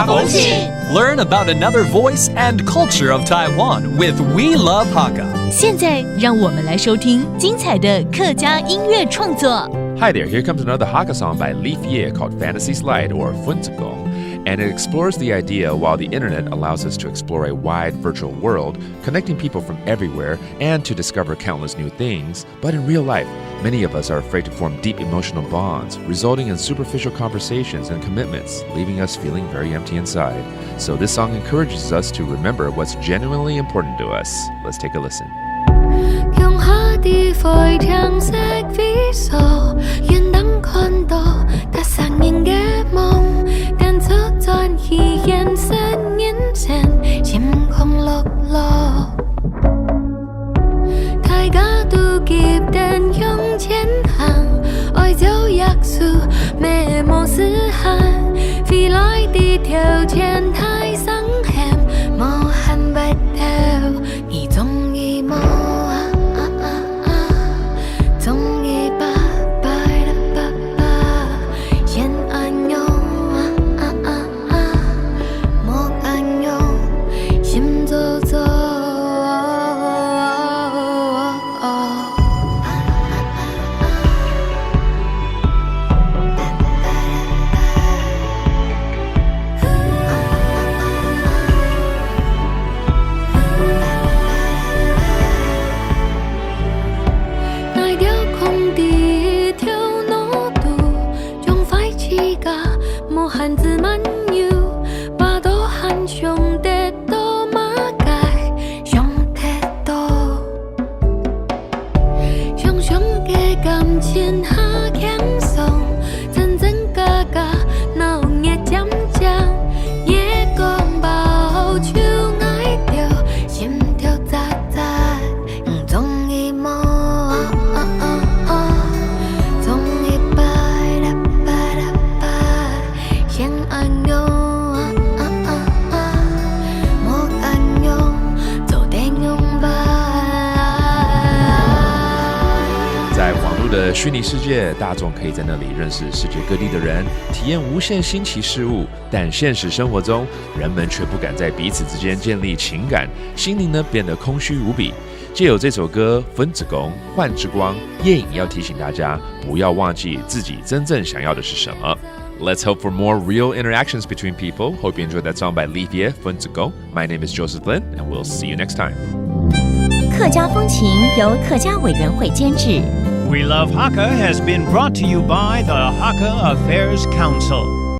风情 Learn about another voice and culture of Taiwan with We Love Hakka. 现在让我们来收听精彩的客家音乐创作。Hi there, here comes another Hakka song by Leaf Ye called Fantasy Slide or Funzigong. And it explores the idea while the internet allows us to explore a wide virtual world, connecting people from everywhere and to discover countless new things. But in real life, many of us are afraid to form deep emotional bonds, resulting in superficial conversations and commitments, leaving us feeling very empty inside. So this song encourages us to remember what's genuinely important to us. Let's take a listen. 用下啲灰橙色 ví dụ 願等看到它實現嘅夢，但出在意人生眼前漸空落落，大家都急定向前行，愛就約束咩冇時限，未來的條件太傷險，冇恨不掉，你中意冇？虚拟世界，大众可以在那里认识世界各地的人，体验无限新奇事物。但现实生活中，人们却不敢在彼此之间建立情感，心灵呢变得空虚无比。借由这首歌《分子宫幻之光》，夜影要提醒大家，不要忘记自己真正想要的是什么。Let's hope for more real interactions between people. Hope you enjoyed that song by Leaf Ye, 分子宫. My name is Joseph Lin, and we'll see you next time. 客家风情由客家委员会监制。We Love Hakka has been brought to you by the Hakka Affairs Council.